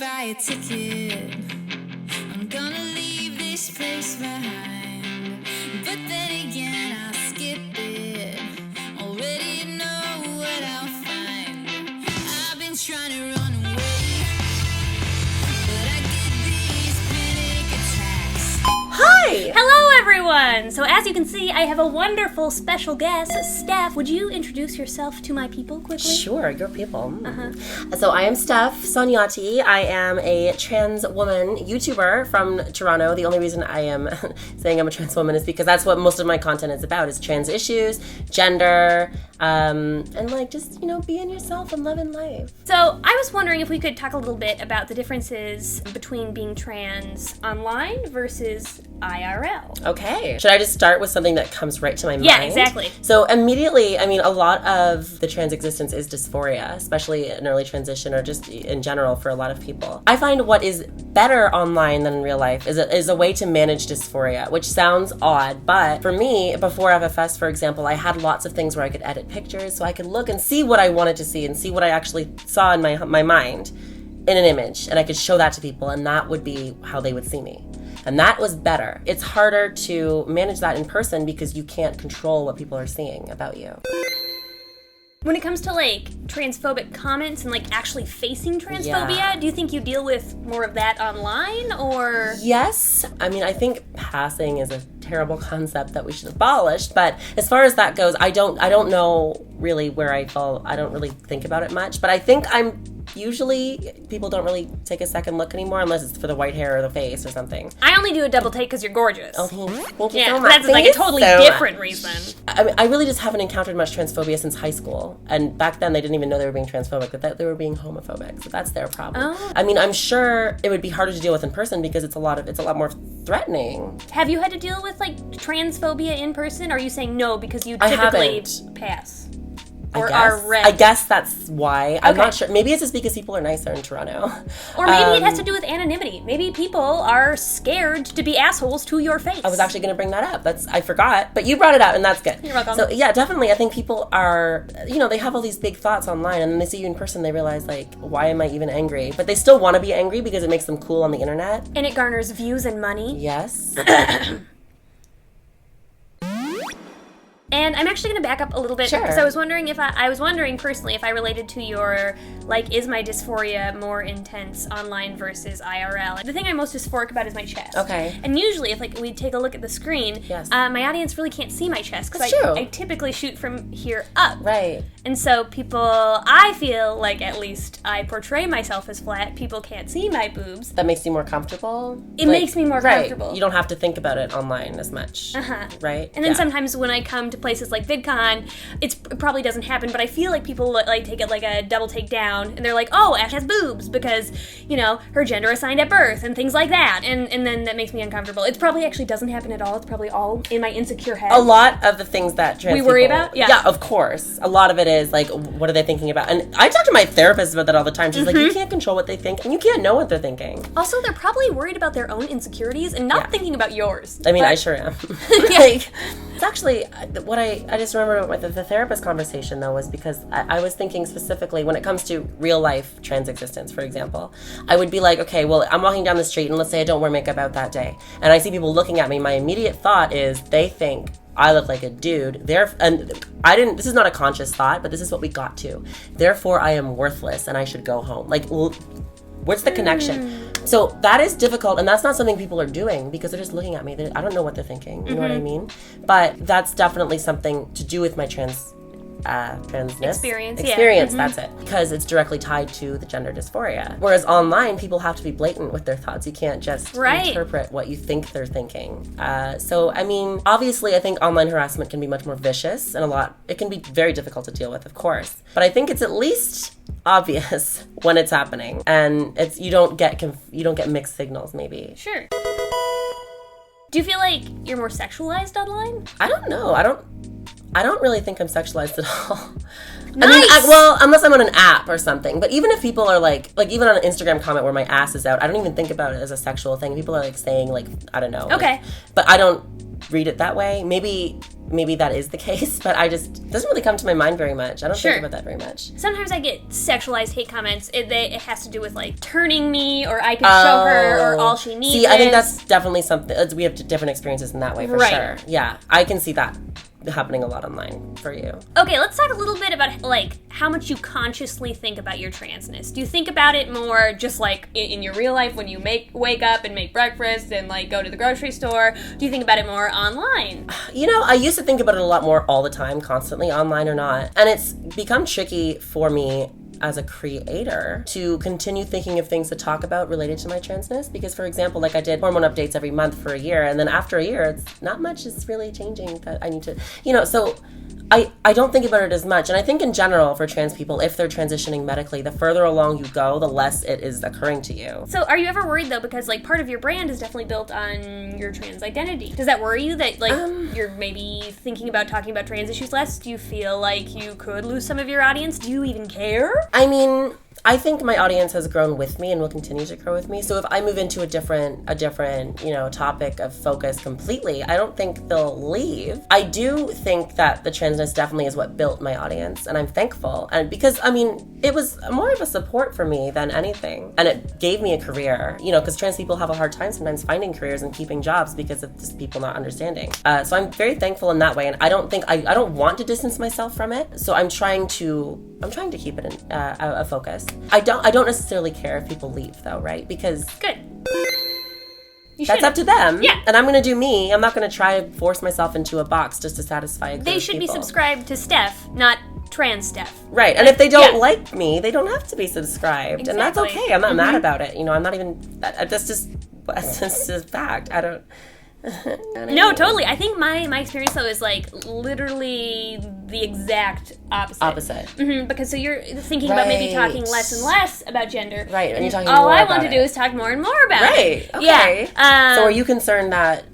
buy a ticket. I'm gonna leave this place behind. But then again, I'll skip it. Already know what I'll find. I've been trying to run away, but I get these panic attacks. Hi! Hello, everyone! So as you can see, I have a wonderful special guest. Stef, would you introduce yourself to my people quickly? Sure, your people. So I am Stef Sonyati. I am a trans woman YouTuber from Toronto. The only reason I am saying I'm a trans woman is because that's what most of my content is about, is trans issues, gender, and like just, being yourself and loving life. So I was wondering if we could talk a little bit about the differences between being trans online versus IRL. Okay. Should I just start with something that comes right to my mind? Yeah, exactly. So immediately, a lot of the trans existence is dysphoria, especially in early transition or just in general for a lot of people. I find what is better online than in real life is a way to manage dysphoria, which sounds odd, but for me, before FFS, for example, I had lots of things where I could edit pictures so I could look and see what I wanted to see and see what I actually saw in my mind in an image, and I could show that to people, and that would be how they would see me. And that was better. It's harder to manage that in person because you can't control what people are seeing about you. When it comes to transphobic comments and actually facing transphobia, do you think you deal with more of that online or? Yes. I think passing is a terrible concept that we should abolish, but as far as that goes, I don't know really where I fall. I don't really think about it much, but I think usually people don't really take a second look anymore unless it's for the white hair or the face or something. I only do a double take because you're gorgeous. Oh, thank you so much. That's a totally different reason. I really just haven't encountered much transphobia since high school, and back then they didn't even know they were being transphobic, that they were being homophobic, so that's their problem. Oh. I'm sure it would be harder to deal with in person because it's a lot more threatening. Have you had to deal with transphobia in person? Or are you saying no because you typically pass? Or are red? I guess that's why. I'm not sure. Maybe it's just because people are nicer in Toronto. Or maybe it has to do with anonymity. Maybe people are scared to be assholes to your face. I was actually going to bring that up. I forgot, but you brought it up, and that's good. You're welcome. So yeah, definitely. I think people are, they have all these big thoughts online, and then they see you in person, they realize why am I even angry? But they still want to be angry because it makes them cool on the internet. And it garners views and money. Yes. And I'm actually going to back up a little bit because I was wondering I was wondering personally if I related to your, is my dysphoria more intense online versus IRL? The thing I'm most dysphoric about is my chest. Okay. And usually if we take a look at the screen, my audience really can't see my chest because I typically shoot from here up. Right. And so I feel at least I portray myself as flat. People can't see my boobs. That makes you more comfortable? It makes me more comfortable. You don't have to think about it online as much. Right? And then sometimes when I come to places like VidCon, it probably doesn't happen, but I feel like people take it like a double take down, and they're like, oh, Ash has boobs because, her gender assigned at birth and things like that, and then that makes me uncomfortable. It probably actually doesn't happen at all. It's probably all in my insecure head. A lot of the things that trans we worry about? Yeah, of course. A lot of it is what are they thinking about? And I talk to my therapist about that all the time. She's like, you can't control what they think, and you can't know what they're thinking. Also, they're probably worried about their own insecurities and not thinking about yours. I sure am. It's actually what I just remember with the therapist conversation, though, was because I was thinking specifically when it comes to real life trans existence, for example. I would be like, okay, well, I'm walking down the street, and let's say I don't wear makeup out that day, and I see people looking at me. My immediate thought is they think I look like a dude. This is not a conscious thought, but this is what we got to. Therefore, I am worthless, and I should go home. What's the connection? So that is difficult, and that's not something people are doing because they're just looking at me. I don't know what they're thinking. You know what I mean? But that's definitely something to do with my transness. Experience, that's it. Because it's directly tied to the gender dysphoria. Whereas online, people have to be blatant with their thoughts. You can't just interpret what you think they're thinking. Obviously, I think online harassment can be much more vicious, and it can be very difficult to deal with, of course. But I think it's at least obvious when it's happening, and you don't get mixed signals, maybe. Sure. Do you feel like you're more sexualized online? I don't know. I don't really think I'm sexualized at all. Nice! I mean, well, unless I'm on an app or something. But even if people are like even on an Instagram comment where my ass is out, I don't even think about it as a sexual thing. People are like saying like, I don't know. Okay. Like, but I don't read it that way. Maybe that is the case, but it doesn't really come to my mind very much. I don't think about that very much. Sometimes I get sexualized hate comments. It has to do with like turning me, or I can show her, or all she needs. See, I think that's definitely something. We have different experiences in that way for sure. Yeah, I can see that happening a lot online for you. Okay, let's talk a little bit about like how much you consciously think about your transness. Do you think about it more just like in your real life when you wake up and make breakfast and like go to the grocery store? Do you think about it more online? You know, I used to think about it a lot more all the time, constantly, online or not. And it's become tricky for me as a creator to continue thinking of things to talk about related to my transness, because for example, like I did hormone updates every month for a year, and then after a year it's not much is really changing that I need to, so I don't think about it as much. And I think in general for trans people, if they're transitioning medically, the further along you go, the less it is occurring to you. So are you ever worried though, because like part of your brand is definitely built on your trans identity? Does that worry you that like you're maybe thinking about talking about trans issues less? Do you feel like you could lose some of your audience? Do you even care? I mean, I think my audience has grown with me and will continue to grow with me. So if I move into a different, topic of focus completely, I don't think they'll leave. I do think that the transness definitely is what built my audience, and I'm thankful. And because, it was more of a support for me than anything. And it gave me a career, because trans people have a hard time sometimes finding careers and keeping jobs because of just people not understanding. So I'm very thankful in that way. And I don't want to distance myself from it. So I'm trying to keep it in a focus. I don't necessarily care if people leave though, right? Because good. That's up to them. Yeah. And I'm going to do me. I'm not going to try and force myself into a box just to satisfy a group They should of be people. subscribed to Stef, not trans Stef. Right. And if they don't like me, they don't have to be subscribed. Exactly. And that's okay. I'm not mad about it. I'm not even, that's just a fact. I don't. No, totally. I think my experience though is like literally the exact opposite. Because so you're thinking about maybe talking less and less about gender. Right, and you're talking all more I about want to do is talk more and more about it. it. Right, okay. Yeah. So are you concerned that,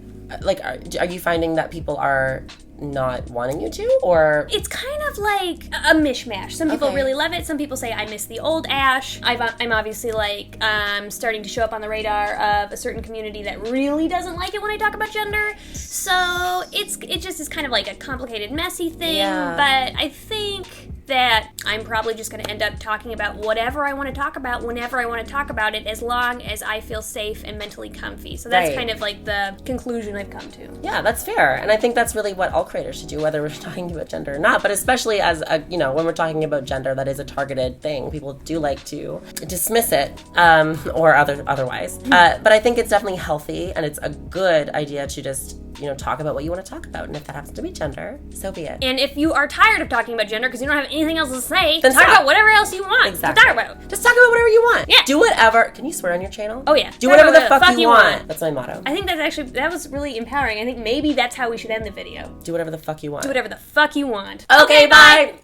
like, are you finding that people are not wanting you to, or? It's kind of like a mishmash. Some people really love it. Some people say, I miss the old Ash. I'm obviously like starting to show up on the radar of a certain community that really doesn't like it when I talk about gender. So it just is kind of like a complicated, messy thing. Yeah. But I think that I'm probably just going to end up talking about whatever I want to talk about whenever I want to talk about it, as long as I feel safe and mentally comfy. So that's kind of like the conclusion I've come to. Yeah, that's fair. And I think that's really what all creators should do, whether we're talking about gender or not. But especially as, when we're talking about gender, that is a targeted thing. People do like to dismiss it or otherwise. But I think it's definitely healthy, and it's a good idea to just talk about what you want to talk about. And if that happens to be gender, so be it. And if you are tired of talking about gender because you don't have anything else to say, then talk about whatever else you want to talk about. Just talk about whatever you want. Yeah. Do whatever. Can you swear on your channel? Oh, yeah. Do whatever the fuck you want. That's my motto. I think that was really empowering. I think maybe that's how we should end the video. Do whatever the fuck you want. Do whatever the fuck you want. Okay, bye.